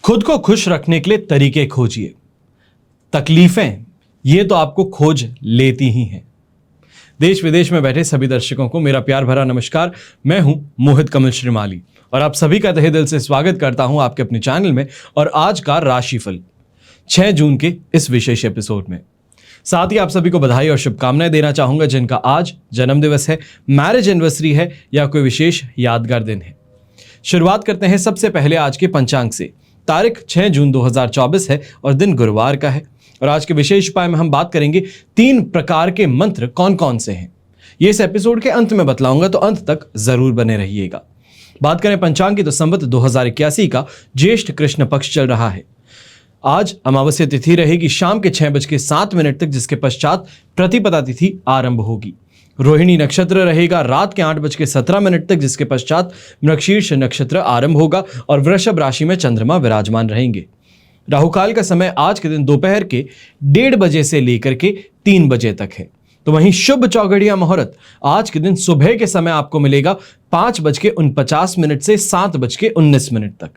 खुद को खुश रखने के लिए तरीके खोजिए। तकलीफें ये तो आपको खोज लेती ही हैं। देश विदेश में बैठे सभी दर्शकों को मेरा प्यार भरा नमस्कार। मैं हूं मोहित कमल श्रीमाली और आप सभी का तहे दिल से स्वागत करता हूं आपके अपने चैनल में और आज का राशिफल 6 जून के इस विशेष एपिसोड में। साथ ही आप सभी को बधाई और शुभकामनाएं देना चाहूंगा जिनका आज जन्मदिवस है, मैरिज एनिवर्सरी है या कोई विशेष यादगार दिन है। शुरुआत करते हैं सबसे पहले आज के पंचांग से। तारीख 6 जून 2024 है और दिन गुरुवार का है। और आज के विशेष उपाय में हम बात करेंगे 3 प्रकार के मंत्र कौन कौन से हैं। ये इस एपिसोड के अंत में बतलाऊंगा, तो अंत तक जरूर बने रहिएगा। बात करें पंचांग की तो संवत 2081 का ज्येष्ठ कृष्ण पक्ष चल रहा है। आज अमावस्या तिथि रहेगी शाम के 6:07 तक, जिसके पश्चात प्रतिपदा तिथि आरंभ होगी। रोहिणी नक्षत्र रहेगा रात के 8:17 तक, जिसके पश्चात मृगशीर्ष नक्षत्र आरंभ होगा और वृषभ राशि में चंद्रमा विराजमान रहेंगे। राहुकाल का समय आज के दिन दोपहर के 1:30 बजे से लेकर के 3 बजे तक है। तो वहीं शुभ चौघड़िया मुहूर्त आज के दिन सुबह के समय आपको मिलेगा 5:49 से 7:19 तक।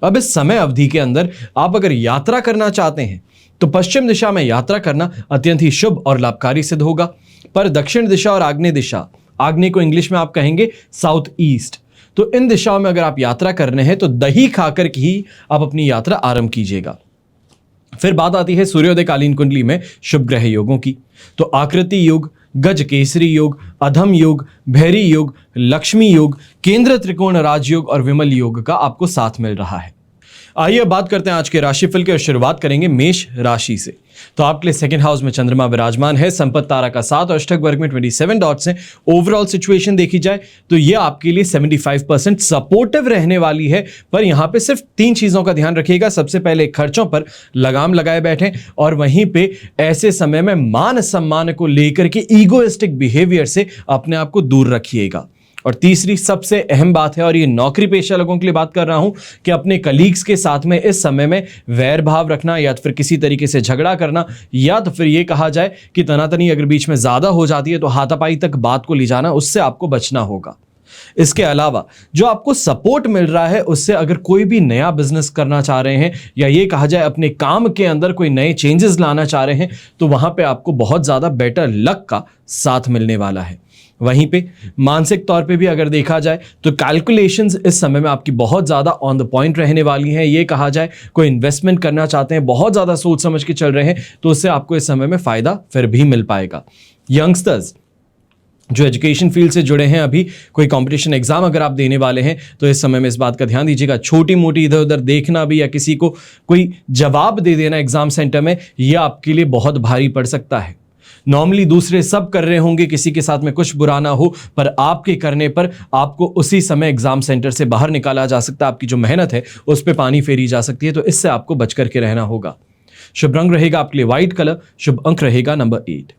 अब इस समय अवधि के अंदर आप अगर यात्रा करना चाहते हैं तो पश्चिम दिशा में यात्रा करना अत्यंत ही शुभ और लाभकारी सिद्ध होगा। पर दक्षिण दिशा और आग्नेय दिशा, आग्नेय को इंग्लिश में आप कहेंगे साउथ ईस्ट, तो इन दिशाओं में अगर आप यात्रा करने हैं तो दही खाकर के ही आप अपनी यात्रा आरंभ कीजिएगा। फिर बात आती है सूर्योदयकालीन कुंडली में शुभ ग्रह योगों की। तो आकृति योग, गज केसरी योग, अधम योग, भैरी योग, लक्ष्मी योग, केंद्र त्रिकोण राजयोग और विमल योग का आपको साथ मिल रहा है। आइए बात करते हैं आज के राशिफल की और शुरुआत करेंगे मेष राशि से। तो आपके लिए सेकंड हाउस में चंद्रमा विराजमान है, संपत्ति तारा का 7 और अष्टक वर्ग में 27 डॉट्स हैं। ओवरऑल सिचुएशन देखी जाए तो ये आपके लिए 75% सपोर्टिव रहने वाली है। पर यहां पे सिर्फ 3 चीजों का ध्यान रखिएगा। सबसे पहले खर्चों पर लगाम लगाए बैठें और वहीं पे ऐसे समय में मान सम्मान को लेकर के ईगोइस्टिक बिहेवियर से अपने आप को दूर रखिएगा। और तीसरी सबसे अहम बात है, और ये नौकरी पेशा लोगों के लिए बात कर रहा हूं, कि अपने कलीग्स के साथ में इस समय में वैर भाव रखना या तो फिर किसी तरीके से झगड़ा करना, या तो फिर ये कहा जाए कि तनातनी अगर बीच में ज्यादा हो जाती है तो हाथापाई तक बात को ले जाना, उससे आपको बचना होगा। इसके अलावा जो आपको सपोर्ट मिल रहा है उससे अगर कोई भी नया बिजनेस करना चाह रहे हैं या ये कहा जाए अपने काम के अंदर कोई नए चेंजेस लाना चाह रहे हैं तो वहां पे आपको बहुत ज्यादा बेटर लक का साथ मिलने वाला है। वहीं पे मानसिक तौर पे भी अगर देखा जाए तो कैलकुलेशंस इस समय में आपकी बहुत ज्यादा ऑन द पॉइंट रहने वाली हैं। ये कहा जाए कोई इन्वेस्टमेंट करना चाहते हैं, बहुत ज्यादा सोच समझ के चल रहे हैं, तो उससे आपको इस समय में फायदा फिर भी मिल पाएगा। यंगस्टर्स जो एजुकेशन फील्ड से जुड़े हैं, अभी कोई कंपटीशन एग्जाम अगर आप देने वाले हैं तो इस समय में इस बात का ध्यान दीजिएगा। छोटी मोटी इधर उधर देखना भी या किसी को कोई जवाब दे देना एग्जाम सेंटर में, यह आपके लिए बहुत भारी पड़ सकता है। नॉर्मली दूसरे सब कर रहे होंगे, किसी के साथ में कुछ बुरा ना हो, पर आपके करने पर आपको उसी समय एग्जाम सेंटर से बाहर निकाला जा सकता है। आपकी जो मेहनत है उस पर पानी फेरी जा सकती है, तो इससे आपको बच करके रहना होगा। शुभ रंग रहेगा आपके लिए व्हाइट कलर, शुभ अंक रहेगा नंबर 8।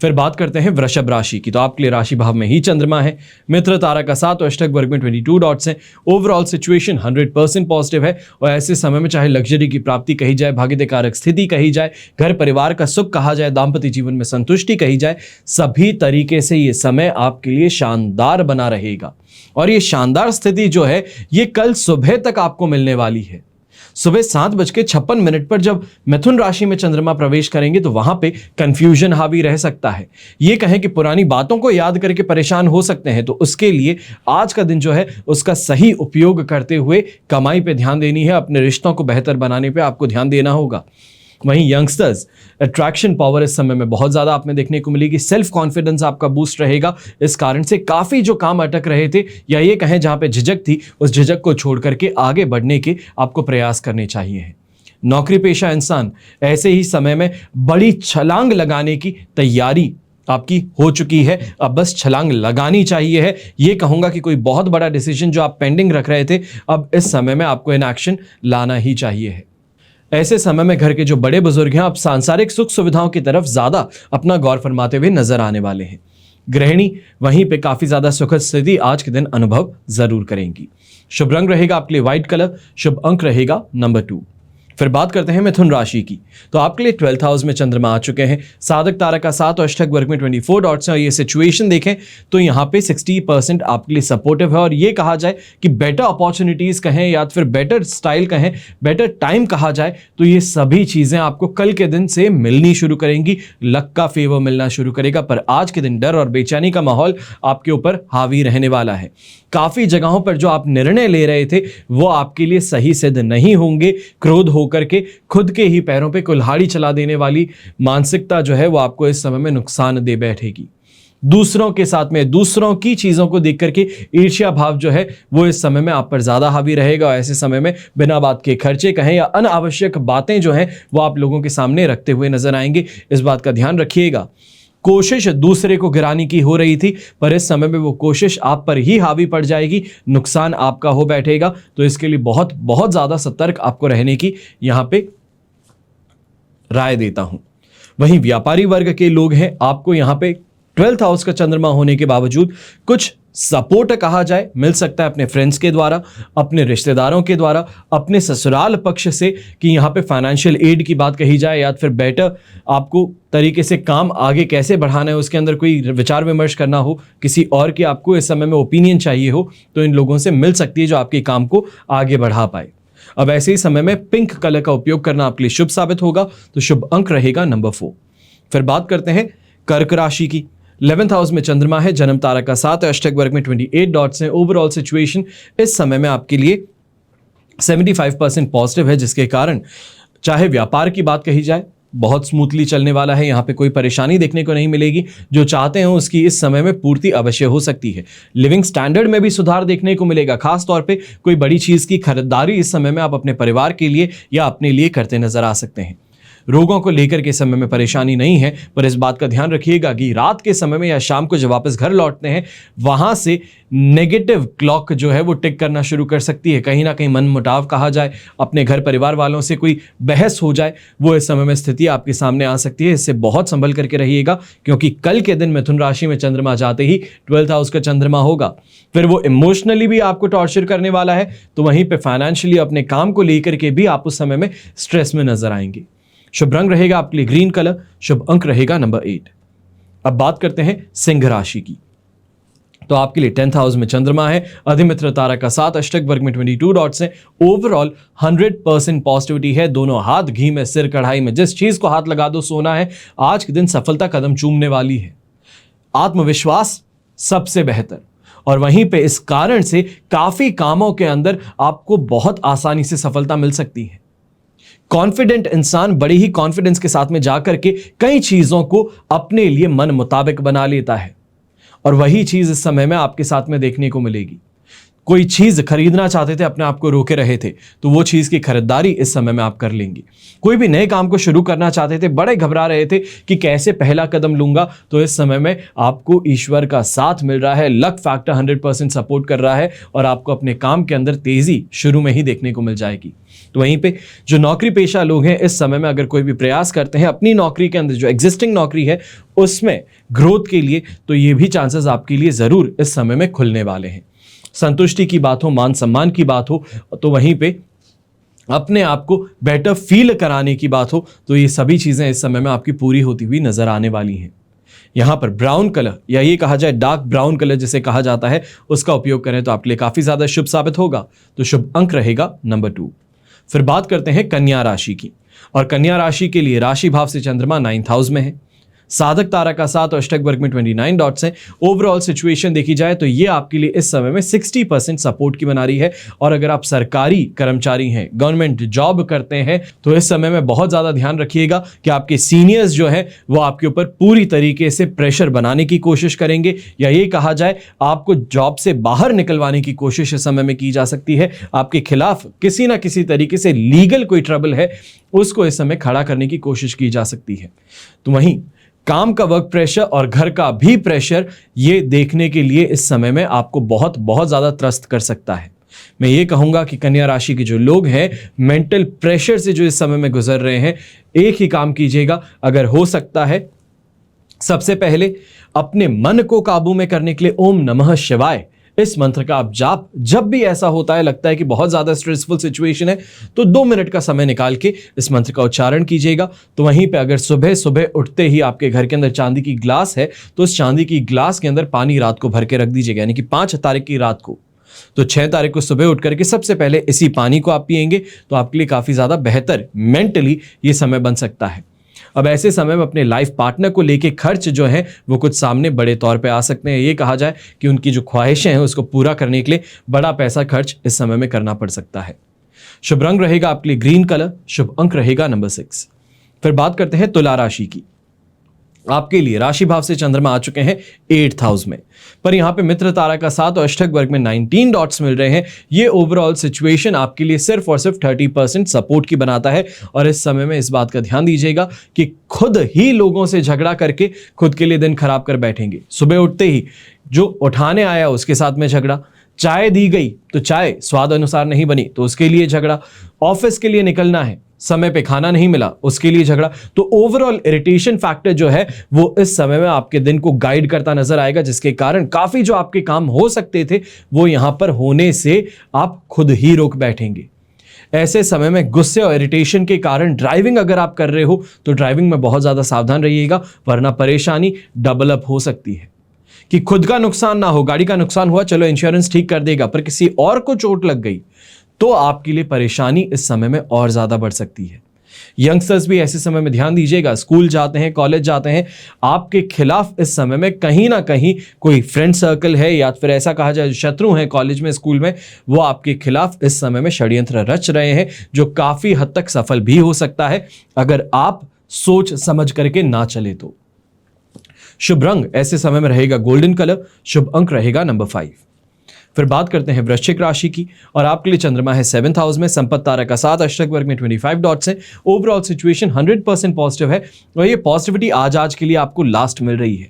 फिर बात करते हैं वृषभ राशि की। तो आपके लिए राशि भाव में ही चंद्रमा है, मित्र तारा का 7 और अष्टक वर्ग में 22 डॉट्स हैं। ओवरऑल सिचुएशन 100% पॉजिटिव है और ऐसे समय में चाहे लग्जरी की प्राप्ति कही जाए, भाग्यकारक स्थिति कही जाए, घर परिवार का सुख कहा जाए, दाम्पत्य जीवन में संतुष्टि कही जाए, सभी तरीके से ये समय आपके लिए शानदार बना रहेगा। और ये शानदार स्थिति जो है ये कल सुबह तक आपको मिलने वाली है। सुबह 7:56 पर जब मिथुन राशि में चंद्रमा प्रवेश करेंगे तो वहां पे कंफ्यूजन हावी रह सकता है। ये कहें कि पुरानी बातों को याद करके परेशान हो सकते हैं, तो उसके लिए आज का दिन जो है उसका सही उपयोग करते हुए कमाई पे ध्यान देनी है, अपने रिश्तों को बेहतर बनाने पे आपको ध्यान देना होगा। वहीं यंगस्टर्स अट्रैक्शन पावर इस समय में बहुत ज्यादा आप में देखने को मिलेगी। सेल्फ कॉन्फिडेंस आपका बूस्ट रहेगा। इस कारण से काफी जो काम अटक रहे थे या ये कहें जहां पे झिझक थी, उस झिझक को छोड़ करके आगे बढ़ने के आपको प्रयास करने चाहिए। नौकरी पेशा इंसान ऐसे ही समय में बड़ी छलांग लगाने की तैयारी आपकी हो चुकी है, अब बस छलांग लगानी चाहिए है। ये कहूंगा कि कोई बहुत बड़ा डिसीजन जो आप पेंडिंग रख रहे थे, अब इस समय में आपको इन एक्शन लाना ही चाहिए है। ऐसे समय में घर के जो बड़े बुजुर्ग हैं, आप सांसारिक सुख सुविधाओं की तरफ ज्यादा अपना गौर फरमाते हुए नजर आने वाले हैं। गृहिणी वहीं पे काफी ज्यादा सुखद स्थिति आज के दिन अनुभव जरूर करेंगी। शुभ रंग रहेगा आपके लिए व्हाइट कलर, शुभ अंक रहेगा नंबर 2। फिर बात करते हैं मिथुन राशि की। तो आपके लिए 12th हाउस में चंद्रमा आ चुके हैं। साधक तारा का 7 और अष्टक वर्ग में 24 डॉट्स हैं। और ये सिचुएशन देखें तो यहाँ पे 60% आपके लिए सपोर्टिव है। और ये कहा जाए कि बेटर अपॉर्चुनिटीज कहें या फिर बेटर स्टाइल कहें, बेटर टाइम कहा जाए, तो ये सभी चीजें आपको कल के दिन से मिलनी शुरू करेंगी। लक का फेवर मिलना शुरू करेगा। पर आज के दिन डर और बेचैनी का माहौल आपके ऊपर हावी रहने वाला है। काफी जगहों पर जो आप निर्णय ले रहे थे वो आपके लिए सही सिद्ध नहीं होंगे। क्रोध होकर के खुद के ही पैरों पे कुल्हाड़ी चला देने वाली मानसिकता जो है वो आपको इस समय में नुकसान दे बैठेगी। दूसरों के साथ में दूसरों की चीजों को देख करके ईर्ष्या भाव जो है वो इस समय में आप पर ज्यादा हावी रहेगा। और ऐसे समय में बिना बात के खर्चे कहें या अनावश्यक बातें जो हैं वो आप लोगों के सामने रखते हुए नजर आएंगे। इस बात का ध्यान रखिएगा। कोशिश दूसरे को गिराने की हो रही थी, पर इस समय में वो कोशिश आप पर ही हावी पड़ जाएगी, नुकसान आपका हो बैठेगा। तो इसके लिए बहुत बहुत ज्यादा सतर्क आपको रहने की यहां पे राय देता हूं। वहीं व्यापारी वर्ग के लोग हैं, आपको यहां पे 12th हाउस का चंद्रमा होने के बावजूद कुछ सपोर्ट कहा जाए मिल सकता है अपने फ्रेंड्स के द्वारा, अपने रिश्तेदारों के द्वारा, अपने ससुराल पक्ष से, कि यहाँ पे फाइनेंशियल एड की बात कही जाए या फिर बेटर आपको तरीके से काम आगे कैसे बढ़ाना है उसके अंदर कोई विचार विमर्श करना हो, किसी और की आपको इस समय में ओपिनियन चाहिए हो, तो इन लोगों से मिल सकती है जो आपके काम को आगे बढ़ा पाए। अब ऐसे ही समय में पिंक कलर का उपयोग करना आपके लिए शुभ साबित होगा। तो शुभ अंक रहेगा नंबर 4। फिर बात करते हैं कर्क राशि की। 11th हाउस में चंद्रमा है। जन्म तारा का 7 है। अष्टक वर्ग में 28 डॉट्स हैं। ओवरऑल सिचुएशन इस समय में आपके लिए 75% पॉजिटिव है, जिसके कारण चाहे व्यापार की बात कही जाए बहुत स्मूथली चलने वाला है। यहाँ पे कोई परेशानी देखने को नहीं मिलेगी। जो चाहते हैं उसकी इस समय में पूर्ति अवश्य हो सकती है। लिविंग स्टैंडर्ड में भी सुधार देखने को मिलेगा। खास तौर पे कोई बड़ी चीज की खरीदारी इस समय में आप अपने परिवार के लिए या अपने लिए करते नजर आ सकते हैं। रोगों को लेकर के समय में परेशानी नहीं है, पर इस बात का ध्यान रखिएगा कि रात के समय में या शाम को जब वापस घर लौटते हैं वहां से नेगेटिव क्लॉक जो है वो टिक करना शुरू कर सकती है। कहीं ना कहीं मन मुटाव कहा जाए, अपने घर परिवार वालों से कोई बहस हो जाए, वो इस समय में स्थिति आपके सामने आ सकती है। इससे बहुत संभल करके रहिएगा, क्योंकि कल के दिन मिथुन राशि में चंद्रमा जाते ही 12th हाउस का चंद्रमा होगा। फिर वो इमोशनली भी आपको टॉर्चर करने वाला है, तो वहीं पे फाइनेंशियली अपने काम को लेकर के भी आप उस समय में स्ट्रेस में नजर आएंगे। शुभ रंग रहेगा आपके लिए ग्रीन कलर। शुभ अंक रहेगा नंबर 8। अब बात करते हैं सिंह राशि की। तो आपके लिए 10th हाउस में चंद्रमा है। अधिमित्र तारा का 7, अष्टक वर्ग में 22 डॉट्स हैं। ओवरऑल 100% पॉजिटिविटी है। दोनों हाथ घी में सिर कढ़ाई में, जिस चीज को हाथ लगा दो सोना है। आज के दिन सफलता कदम चूमने वाली है। आत्मविश्वास सबसे बेहतर, और वहीं पे इस कारण से काफी कामों के अंदर आपको बहुत आसानी से सफलता मिल सकती है। कॉन्फिडेंट इंसान बड़ी ही कॉन्फिडेंस के साथ में जाकर के कई चीजों को अपने लिए मन मुताबिक बना लेता है, और वही चीज इस समय में आपके साथ में देखने को मिलेगी। कोई चीज खरीदना चाहते थे, अपने आप को रोके रहे थे, तो वो चीज की खरीदारी इस समय में आप कर लेंगे। कोई भी नए काम को शुरू करना चाहते थे, बड़े घबरा रहे थे कि कैसे पहला कदम लूंगा, तो इस समय में आपको ईश्वर का साथ मिल रहा है। लक फैक्टर 100% सपोर्ट कर रहा है, और आपको अपने काम के अंदर तेजी शुरू में ही देखने को मिल जाएगी। तो वहीं पे जो नौकरी पेशा लोग हैं, इस समय में अगर कोई भी प्रयास करते हैं अपनी नौकरी के अंदर, जो एग्जिस्टिंग नौकरी है उसमें ग्रोथ के लिए, तो ये भी चांसेस आपके लिए जरूर इस समय में खुलने वाले हैं। संतुष्टि की बात हो, मान सम्मान की बात हो, तो वहीं पे अपने आप को बेटर फील कराने की बात हो, तो ये सभी चीजें इस समय में आपकी पूरी होती हुई नजर आने वाली हैं। यहां पर ब्राउन कलर, या ये कहा जाए डार्क ब्राउन कलर जिसे कहा जाता है, उसका उपयोग करें तो आपके लिए काफी ज्यादा शुभ साबित होगा। तो शुभ अंक रहेगा नंबर 2। फिर बात करते हैं कन्या राशि की, और कन्या राशि के लिए राशि भाव से चंद्रमा 9th हाउस में है। साधक तारा का 7 और अष्टक वर्ग में 29 डॉट्स हैं। ओवरऑल सिचुएशन देखी जाए तो ये आपके लिए इस समय में 60% सपोर्ट की बना रही है। और अगर आप सरकारी कर्मचारी हैं, गवर्नमेंट जॉब करते हैं, तो इस समय में बहुत ज्यादा ध्यान रखिएगा कि आपके सीनियर्स जो है वो आपके ऊपर पूरी तरीके से प्रेशर बनाने की कोशिश करेंगे, या ये कहा जाए आपको जॉब से बाहर निकलवाने की कोशिश इस समय में की जा सकती है। आपके खिलाफ किसी ना किसी तरीके से लीगल कोई ट्रबल है, उसको इस समय खड़ा करने की कोशिश की जा सकती है। तो वहीं काम का वर्क प्रेशर और घर का भी प्रेशर, ये देखने के लिए इस समय में आपको बहुत बहुत ज्यादा त्रस्त कर सकता है। मैं ये कहूंगा कि कन्या राशि के जो लोग हैं, मेंटल प्रेशर से जो इस समय में गुजर रहे हैं, एक ही काम कीजिएगा, अगर हो सकता है सबसे पहले अपने मन को काबू में करने के लिए ओम नमः शिवाय इस मंत्र का आप जाप जब भी ऐसा होता है, लगता है कि बहुत ज्यादा स्ट्रेसफुल सिचुएशन है, तो 2 मिनट का समय निकाल के इस मंत्र का उच्चारण कीजिएगा। तो वहीं पे अगर सुबह सुबह उठते ही आपके घर के अंदर चांदी की ग्लास है, तो उस चांदी की ग्लास के अंदर पानी रात को भर के रख दीजिएगा, यानी कि 5 तारीख की रात को। तो 6 तारीख को सुबह उठ करके सबसे पहले इसी पानी को आप पिएंगे, तो आपके लिए काफी ज्यादा बेहतर मेंटली ये समय बन सकता है। अब ऐसे समय में अपने लाइफ पार्टनर को लेके खर्च जो है वो कुछ सामने बड़े तौर पे आ सकते हैं। ये कहा जाए कि उनकी जो ख्वाहिशें हैं उसको पूरा करने के लिए बड़ा पैसा खर्च इस समय में करना पड़ सकता है। शुभ रंग रहेगा आपके लिए ग्रीन कलर, शुभ अंक रहेगा नंबर 6। फिर बात करते हैं तुला राशि की। आपके लिए राशि भाव से चंद्रमा आ चुके हैं 8th हाउस में, पर यहां पे मित्र तारा का 7 और अष्टक वर्ग में 19 डॉट्स मिल रहे हैं। ये ओवरऑल सिचुएशन आपके लिए सिर्फ और सिर्फ 30% सपोर्ट की बनाता है। और इस समय में इस बात का ध्यान दीजिएगा कि खुद ही लोगों से झगड़ा करके खुद के लिए दिन खराब कर बैठेंगे। सुबह उठते ही जो उठाने आया उसके साथ में झगड़ा, चाय दी गई तो चाय स्वाद अनुसार नहीं बनी तो उसके लिए झगड़ा, ऑफिस के लिए निकलना है समय पे खाना नहीं मिला उसके लिए झगड़ा। तो ओवरऑल इरिटेशन फैक्टर जो है वो इस समय में आपके दिन को गाइड करता नजर आएगा, जिसके कारण काफी जो आपके काम हो सकते थे वो यहां पर होने से आप खुद ही रोक बैठेंगे। ऐसे समय में गुस्से और इरिटेशन के कारण ड्राइविंग अगर आप कर रहे हो तो ड्राइविंग में बहुत ज्यादा सावधान रहिएगा, वरना परेशानी डबल अप हो सकती है। कि खुद का नुकसान ना हो, गाड़ी का नुकसान हुआ चलो इंश्योरेंस ठीक कर देगा, पर किसी और को चोट लग गई तो आपके लिए परेशानी इस समय में और ज्यादा बढ़ सकती है। यंगस्टर्स भी ऐसे समय में ध्यान दीजिएगा, स्कूल जाते हैं, कॉलेज जाते हैं, आपके खिलाफ इस समय में कहीं ना कहीं कोई फ्रेंड सर्कल है या फिर ऐसा कहा जाए शत्रु हैं कॉलेज में, स्कूल में, वो आपके खिलाफ इस समय में षड्यंत्र रच रहे हैं, जो काफी हद तक सफल भी हो सकता है अगर आप सोच समझ करके ना चले तो। शुभ रंग ऐसे समय में रहेगा गोल्डन कलर, शुभ अंक रहेगा नंबर 5। फिर बात करते हैं वृश्चिक राशि की, और आपके लिए चंद्रमा है 7th हाउस में, संपत्ति तारा का 7, अष्टक वर्ग में 25 डॉट्स है। ओवरऑल सिचुएशन 100% पॉजिटिव है, और ये पॉजिटिविटी आज के लिए आपको लास्ट मिल रही है,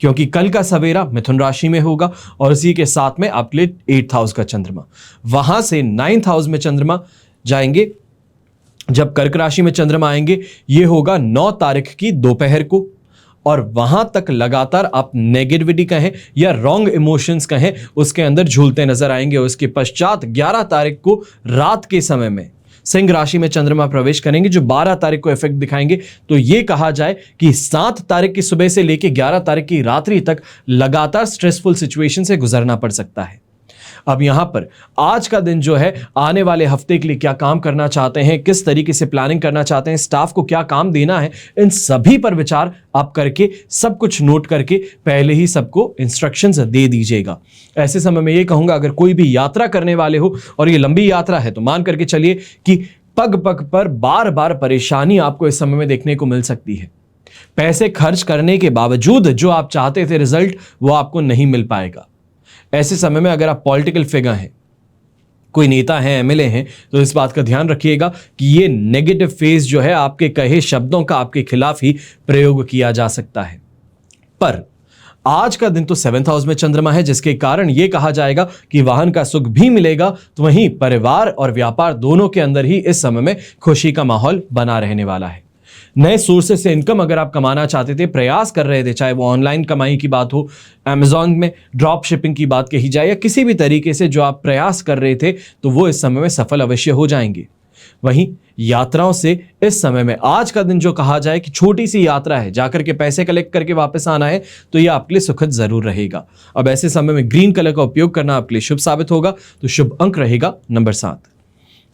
क्योंकि कल का सवेरा मिथुन राशि में होगा और इसी के साथ में आपके लिए 8th हाउस का चंद्रमा, वहां से 9th हाउस में चंद्रमा जाएंगे। जब कर्क राशि में चंद्रमा आएंगे ये होगा 9 तारीख की दोपहर को, और वहां तक लगातार आप नेगेटिविटी कहें या रॉन्ग इमोशंस कहें उसके अंदर झूलते नजर आएंगे। और उसके पश्चात 11 तारीख को रात के समय में सिंह राशि में चंद्रमा प्रवेश करेंगे, जो 12 तारीख को इफेक्ट दिखाएंगे। तो ये कहा जाए कि 7 तारीख की सुबह से लेकर 11 तारीख की रात्रि तक लगातार स्ट्रेसफुल सिचुएशन से गुजरना पड़ सकता है। अब यहां पर आज का दिन जो है, आने वाले हफ्ते के लिए क्या काम करना चाहते हैं, किस तरीके से प्लानिंग करना चाहते हैं, स्टाफ को क्या काम देना है, इन सभी पर विचार आप करके सब कुछ नोट करके पहले ही सबको इंस्ट्रक्शंस दे दीजिएगा। ऐसे समय में ये कहूंगा, अगर कोई भी यात्रा करने वाले हो और ये लंबी यात्रा है तो मान करके चलिए कि पग पग पर बार बार परेशानी आपको इस समय में देखने को मिल सकती है। पैसे खर्च करने के बावजूद जो आप चाहते थे रिजल्ट, वो आपको नहीं मिल पाएगा। ऐसे समय में अगर आप पॉलिटिकल फिगर हैं, कोई नेता हैं, एमएलए हैं, तो इस बात का ध्यान रखिएगा कि ये नेगेटिव फेज जो है आपके कहे शब्दों का आपके खिलाफ ही प्रयोग किया जा सकता है। पर आज का दिन तो 7th हाउस में चंद्रमा है, जिसके कारण यह कहा जाएगा कि वाहन का सुख भी मिलेगा, तो वहीं परिवार और व्यापार दोनों के अंदर ही इस समय में खुशी का माहौल बना रहने वाला है। नए सोर्सेस से इनकम अगर आप कमाना चाहते थे, प्रयास कर रहे थे, चाहे वो ऑनलाइन कमाई की बात हो, अमेजॉन में ड्रॉप शिपिंग की बात कही जाए, या किसी भी तरीके से जो आप प्रयास कर रहे थे, तो वो इस समय में सफल अवश्य हो जाएंगे। वहीं यात्राओं से इस समय में आज का दिन जो कहा जाए कि छोटी सी यात्रा है, जाकर के पैसे कलेक्ट करके वापस आना है, तो यह आपके लिए सुखद जरूर रहेगा। अब ऐसे समय में ग्रीन कलर का उपयोग करना आपके लिए शुभ साबित होगा, तो शुभ अंक रहेगा नंबर 7।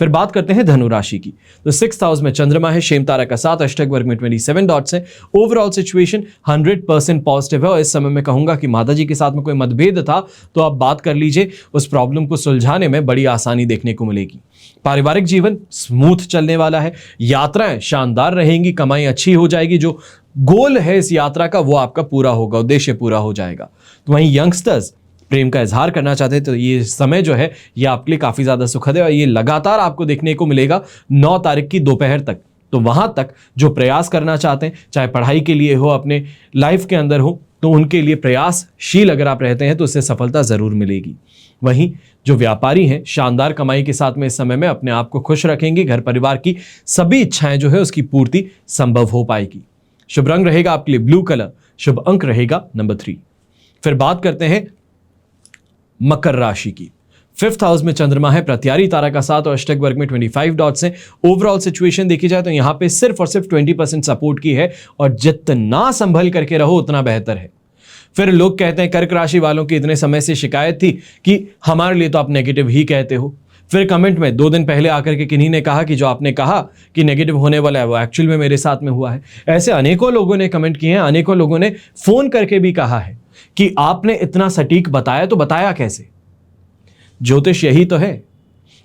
फिर बात करते हैं धनु राशि की, तो 6th हाउस में चंद्रमा है, शेम तारा का 7, अष्टक वर्ग में 27 डॉट्स है। ओवरऑल सिचुएशन 100% पॉजिटिव है, और इस समय में कहूंगा कि माता जी के साथ में कोई मतभेद था तो आप बात कर लीजिए, उस प्रॉब्लम को सुलझाने में बड़ी आसानी देखने को मिलेगी। पारिवारिक जीवन स्मूथ चलने वाला है, यात्राएं शानदार रहेंगी, कमाई अच्छी हो जाएगी, जो गोल है इस यात्रा का वो आपका पूरा होगा, उद्देश्य पूरा हो जाएगा। तो वहीं यंगस्टर्स प्रेम का इजहार करना चाहते हैं तो ये समय जो है ये आपके लिए काफी ज्यादा सुखद है, और ये लगातार आपको देखने को मिलेगा 9 तारीख की दोपहर तक। तो वहां तक जो प्रयास करना चाहते हैं, चाहे पढ़ाई के लिए हो, अपने लाइफ के अंदर हो, तो उनके लिए प्रयासशील अगर आप रहते हैं तो उससे सफलता जरूर मिलेगी। वहीं जो व्यापारी हैं, शानदार कमाई के साथ में इस समय में अपने आप को खुश रखेंगे, घर परिवार की सभी इच्छाएं जो है उसकी पूर्ति संभव हो पाएगी। शुभ रंग रहेगा आपके लिए ब्लू कलर, शुभ अंक रहेगा नंबर 3। फिर बात करते हैं मकर राशि की। 5th हाउस में चंद्रमा है, प्रत्यारी तारा का साथ और अष्टक वर्ग में 25 डॉट्स हैं। ओवरऑल सिचुएशन देखी जाए तो यहां पे सिर्फ और सिर्फ 20% सपोर्ट की है और जितना संभल करके रहो उतना बेहतर है। फिर लोग कहते हैं कर्क राशि वालों की इतने समय से शिकायत थी कि हमारे लिए तो आप नेगेटिव ही कहते हो। फिर कमेंट में 2 दिन पहले आकर के किन्हीं ने कहा कि जो आपने कहा कि नेगेटिव होने वाला है वो एक्चुअल में मेरे साथ में हुआ है। ऐसे अनेकों लोगों ने कमेंट किए हैं, अनेकों लोगों ने फोन करके भी कहा है कि आपने इतना सटीक बताया, तो बताया कैसे? ज्योतिष यही तो है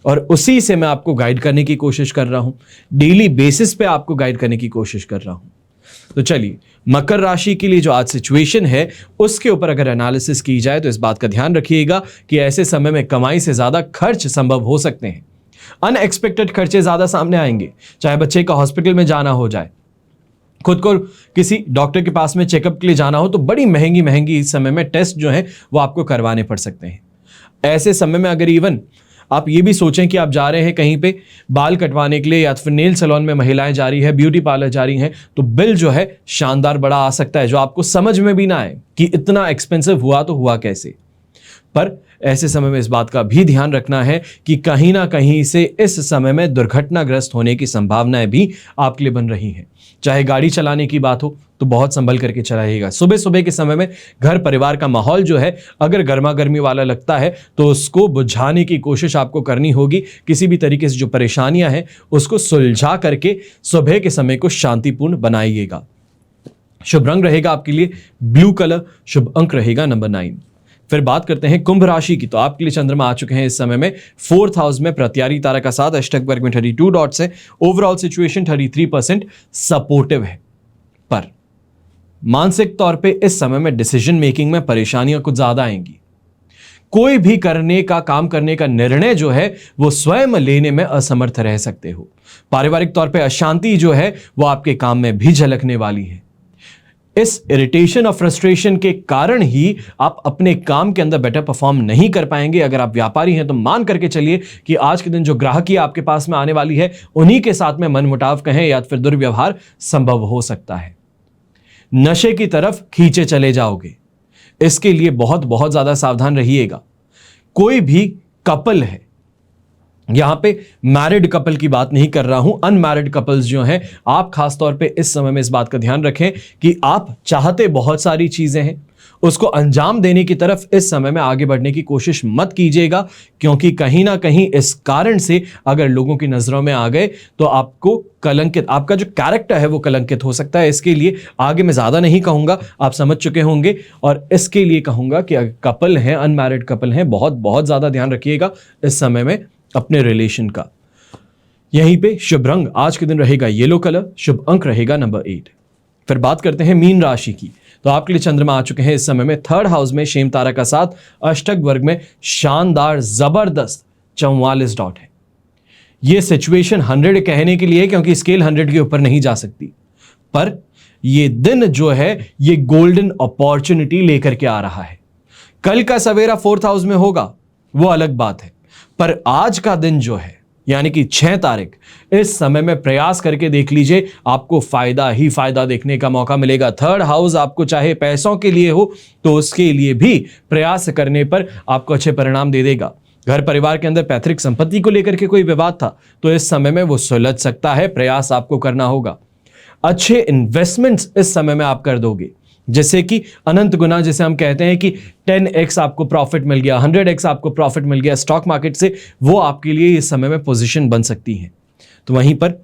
और उसी से मैं आपको गाइड करने की कोशिश कर रहा हूं, डेली बेसिस पे आपको गाइड करने की कोशिश कर रहा हूं। तो चलिए, मकर राशि के लिए जो आज सिचुएशन है उसके ऊपर अगर एनालिसिस की जाए तो इस बात का ध्यान रखिएगा कि ऐसे समय में कमाई से ज्यादा खर्च संभव हो सकते हैं। अनएक्सपेक्टेड खर्चे ज्यादा सामने आएंगे, चाहे बच्चे का हॉस्पिटल में जाना हो जाए, खुद को किसी डॉक्टर के पास में चेकअप के लिए जाना हो, तो बड़ी महंगी महंगी इस समय में टेस्ट जो है वो आपको करवाने पड़ सकते हैं। ऐसे समय में अगर इवन आप ये भी सोचें कि आप जा रहे हैं कहीं पे बाल कटवाने के लिए या फिर नेल सैलून में महिलाएं जा रही है, ब्यूटी पार्लर जा रही हैं, तो बिल जो है शानदार बड़ा आ सकता है जो आपको समझ में भी ना आए कि इतना एक्सपेंसिव हुआ तो हुआ कैसे। पर ऐसे समय में इस बात का भी ध्यान रखना है कि कहीं ना कहीं से इस समय में दुर्घटनाग्रस्त होने की संभावनाएं भी आपके लिए बन रही हैं। चाहे गाड़ी चलाने की बात हो तो बहुत संभल करके चलाइएगा। सुबह सुबह के समय में घर परिवार का माहौल जो है अगर गर्मा गर्मी वाला लगता है तो उसको बुझाने की कोशिश आपको करनी होगी। किसी भी तरीके से जो परेशानियां हैं उसको सुलझा करके सुबह के समय को शांतिपूर्ण बनाइएगा। शुभ रंग रहेगा आपके लिए ब्लू कलर, शुभ अंक रहेगा नंबर 9। फिर बात करते हैं कुंभ राशि की। तो आपके लिए चंद्रमा आ चुके हैं इस समय में 4th हाउस में, प्रत्यारी तारा का साथ, अष्टक वर्ग में 32 डॉट्स है। ओवरऑल सिचुएशन 33% सपोर्टिव है, पर मानसिक तौर पे इस समय में डिसीजन मेकिंग में परेशानियां कुछ ज्यादा आएंगी। कोई भी करने का काम करने का निर्णय जो है वो स्वयं लेने में असमर्थ रह सकते हो। पारिवारिक तौर पे अशांति जो है वो आपके काम में भी झलकने वाली है। इस इरिटेशन और फ्रस्ट्रेशन के कारण ही आप अपने काम के अंदर बेटर परफॉर्म नहीं कर पाएंगे। अगर आप व्यापारी हैं तो मान करके चलिए कि आज के दिन जो ग्राहकी आपके पास में आने वाली है उन्हीं के साथ में मनमुटाव कहें या फिर दुर्व्यवहार संभव हो सकता है। नशे की तरफ खींचे चले जाओगे, इसके लिए बहुत बहुत ज्यादा सावधान रहिएगा। कोई भी कपल है, यहां पे मैरिड कपल की बात नहीं कर रहा हूं, अनमैरिड कपल्स जो हैं, आप खासतौर पे इस समय में इस बात का ध्यान रखें कि आप चाहते बहुत सारी चीजें हैं, उसको अंजाम देने की तरफ इस समय में आगे बढ़ने की कोशिश मत कीजिएगा, क्योंकि कहीं ना कहीं इस कारण से अगर लोगों की नजरों में आ गए तो आपको कलंकित, आपका जो कैरेक्टर है वो कलंकित हो सकता है। इसके लिए आगे मैं ज्यादा नहीं कहूंगा, आप समझ चुके होंगे। और इसके लिए कहूंगा कि अगर कपल हैं, अनमैरिड कपल हैं, बहुत बहुत ज्यादा ध्यान रखिएगा इस समय में अपने रिलेशन का। यहीं पे शुभ रंग आज के दिन रहेगा येलो कलर, शुभ अंक रहेगा नंबर 8। फिर बात करते हैं मीन राशि की। तो आपके लिए चंद्रमा आ चुके हैं इस समय में 3rd हाउस में, शेम तारा का साथ, अष्टक वर्ग में शानदार जबरदस्त 44 डॉट है। यह सिचुएशन 100 कहने के लिए क्योंकि स्केल 100 के ऊपर नहीं जा सकती, पर यह दिन जो है ये गोल्डन अपॉर्चुनिटी लेकर के आ रहा है। कल का सवेरा 4th हाउस में होगा वो अलग बात है, पर आज का दिन जो है यानी कि 6 तारीख, इस समय में प्रयास करके देख लीजिए, आपको फायदा ही फायदा देखने का मौका मिलेगा। 3rd हाउस आपको चाहे पैसों के लिए हो तो उसके लिए भी प्रयास करने पर आपको अच्छे परिणाम दे देगा। घर परिवार के अंदर पैतृक संपत्ति को लेकर के कोई विवाद था तो इस समय में वो सुलझ सकता है, प्रयास आपको करना होगा। अच्छे इन्वेस्टमेंट्स इस समय में आप कर दोगे, जैसे कि अनंत गुना, जैसे हम कहते हैं कि 10x आपको प्रॉफिट मिल गया, 100x आपको प्रॉफिट मिल गया स्टॉक मार्केट से, वो आपके लिए इस समय में पोजीशन बन सकती है। तो वहीं पर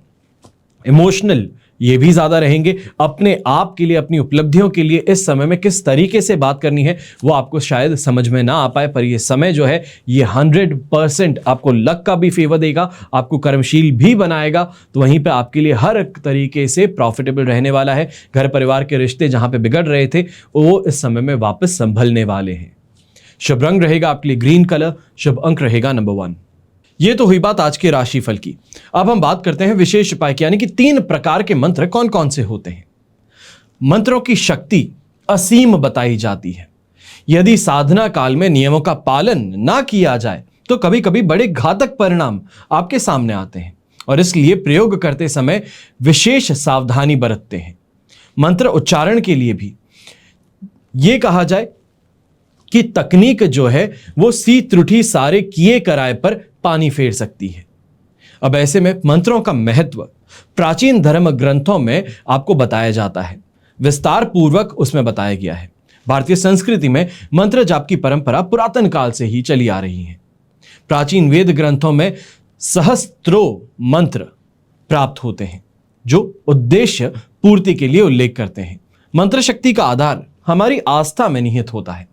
इमोशनल ये भी ज्यादा रहेंगे। अपने आप के लिए, अपनी उपलब्धियों के लिए इस समय में किस तरीके से बात करनी है वो आपको शायद समझ में ना आ पाए, पर ये समय जो है ये 100% आपको लक का भी फेवर देगा, आपको कर्मशील भी बनाएगा। तो वहीं पे आपके लिए हर तरीके से प्रॉफिटेबल रहने वाला है। घर परिवार के रिश्ते जहां पे बिगड़ रहे थे वो इस समय में वापस संभलने वाले हैं। शुभ रंग रहेगा आपके लिए ग्रीन कलर, शुभ अंक रहेगा नंबर 1। ये तो हुई बात आज के राशिफल की। अब हम बात करते हैं विशेष उपाय की, यानी कि 3 प्रकार के मंत्र कौन कौन से होते हैं। मंत्रों की शक्ति असीम बताई जाती है। यदि साधना काल में नियमों का पालन ना किया जाए तो कभी कभी बड़े घातक परिणाम आपके सामने आते हैं और इसलिए प्रयोग करते समय विशेष सावधानी बरतते हैं। मंत्र उच्चारण के लिए भी ये कहा जाए कि तकनीक जो है वो सी त्रुटि सारे किए कराए पर पानी फेर सकती है। अब ऐसे में मंत्रों का महत्व प्राचीन धर्म ग्रंथों में आपको बताया जाता है, विस्तार पूर्वक उसमें बताया गया है। भारतीय संस्कृति में मंत्र जाप की परंपरा पुरातन काल से ही चली आ रही है। प्राचीन वेद ग्रंथों में सहस्त्रों मंत्र प्राप्त होते हैं जो उद्देश्य पूर्ति के लिए उल्लेख करते हैं। मंत्र शक्ति का आधार हमारी आस्था में निहित होता है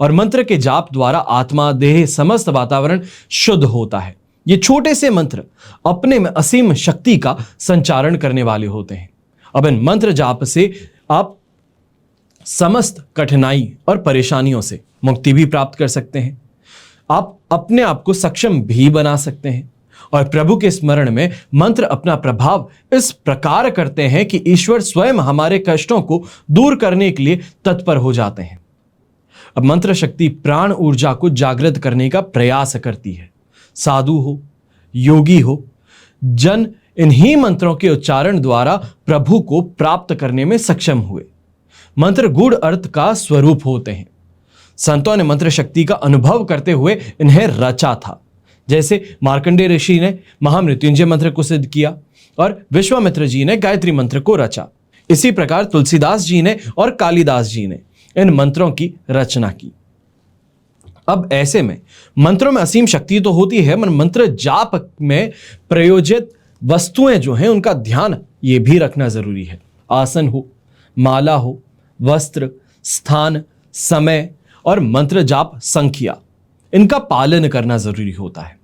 और मंत्र के जाप द्वारा आत्मा, देह, समस्त वातावरण शुद्ध होता है। ये छोटे से मंत्र अपने में असीम शक्ति का संचारण करने वाले होते हैं। अब इन मंत्र जाप से आप समस्त कठिनाई और परेशानियों से मुक्ति भी प्राप्त कर सकते हैं। आप अपने आप को सक्षम भी बना सकते हैं और प्रभु के स्मरण में मंत्र अपना प्रभाव इस प्रकार करते हैं कि ईश्वर स्वयं हमारे कष्टों को दूर करने के लिए तत्पर हो जाते हैं। अब मंत्र शक्ति प्राण ऊर्जा को जागृत करने का प्रयास करती है। साधु हो, योगी हो, जन इन्हीं मंत्रों के उच्चारण द्वारा प्रभु को प्राप्त करने में सक्षम हुए। मंत्र गूढ़ अर्थ का स्वरूप होते हैं। संतों ने मंत्र शक्ति का अनुभव करते हुए इन्हें रचा था। जैसे मार्कंडेय ऋषि ने महामृत्युंजय मंत्र को सिद्ध किया और विश्वामित्र जी ने गायत्री मंत्र को रचा। इसी प्रकार तुलसीदास जी ने और कालिदास जी ने इन मंत्रों की रचना की। अब ऐसे में मंत्रों में असीम शक्ति तो होती है, मगर मंत्र जाप में प्रयोजित वस्तुएं जो हैं उनका ध्यान ये भी रखना जरूरी है। आसन हो, माला हो, वस्त्र, स्थान, समय और मंत्र जाप संख्या, इनका पालन करना जरूरी होता है।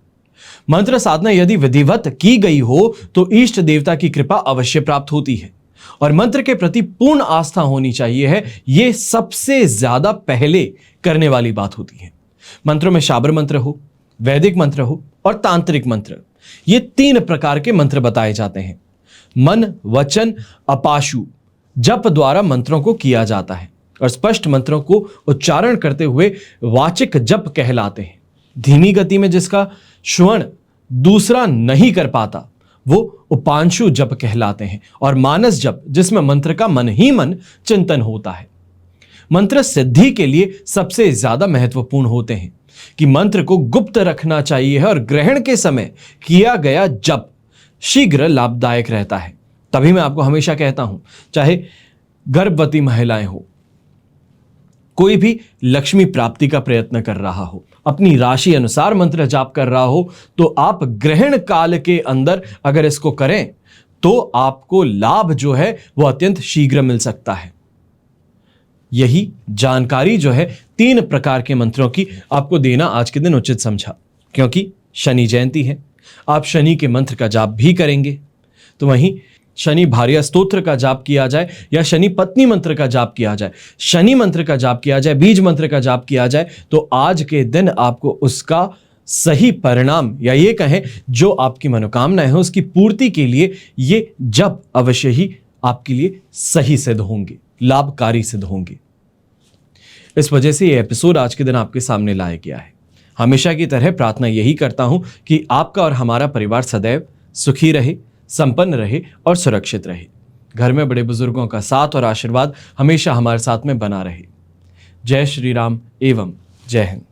मंत्र साधना यदि विधिवत की गई हो तो इष्ट देवता की कृपा अवश्य प्राप्त होती है और मंत्र के प्रति पूर्ण आस्था होनी चाहिए है। यह सबसे ज्यादा पहले करने वाली बात होती है। मंत्रों में शाबर मंत्र हो, वैदिक मंत्र हो और तांत्रिक मंत्र, ये 3 प्रकार के मंत्र बताए जाते हैं। मन, वचन, अपाशु जप द्वारा मंत्रों को किया जाता है और स्पष्ट मंत्रों को उच्चारण करते हुए वाचिक जप कहलाते हैं। धीमी गति में जिसका श्रवण दूसरा नहीं कर पाता वो उपांशु जप कहलाते हैं और मानस जप जिसमें मंत्र का मन ही मन चिंतन होता है। मंत्र सिद्धि के लिए सबसे ज्यादा महत्वपूर्ण होते हैं कि मंत्र को गुप्त रखना चाहिए है और ग्रहण के समय किया गया जप शीघ्र लाभदायक रहता है। तभी मैं आपको हमेशा कहता हूं, चाहे गर्भवती महिलाएं हो, कोई भी लक्ष्मी प्राप्ति का प्रयत्न कर रहा हो, अपनी राशि अनुसार मंत्र जाप कर रहा हो, तो आप ग्रहण काल के अंदर अगर इसको करें तो आपको लाभ जो है वो अत्यंत शीघ्र मिल सकता है। यही जानकारी जो है 3 प्रकार के मंत्रों की आपको देना आज के दिन उचित समझा। क्योंकि शनि जयंती है, आप शनि के मंत्र का जाप भी करेंगे, तो वहीं शनि भार्या स्तोत्र का जाप किया जाए या शनि पत्नी मंत्र का जाप किया जाए, शनि मंत्र का जाप किया जाए, बीज मंत्र का जाप किया जाए, तो आज के दिन आपको उसका सही परिणाम या ये कहें जो आपकी मनोकामना है उसकी पूर्ति के लिए ये जप अवश्य ही आपके लिए सही सिद्ध होंगे, लाभकारी सिद्ध होंगे। इस वजह से ये एपिसोड आज के दिन आपके सामने लाया गया है। हमेशा की तरह प्रार्थना यही करता हूं कि आपका और हमारा परिवार सदैव सुखी रहे, संपन्न रहे और सुरक्षित रहे। घर में बड़े बुजुर्गों का साथ और आशीर्वाद हमेशा हमारे साथ में बना रहे। जय श्री राम एवं जय हिंद।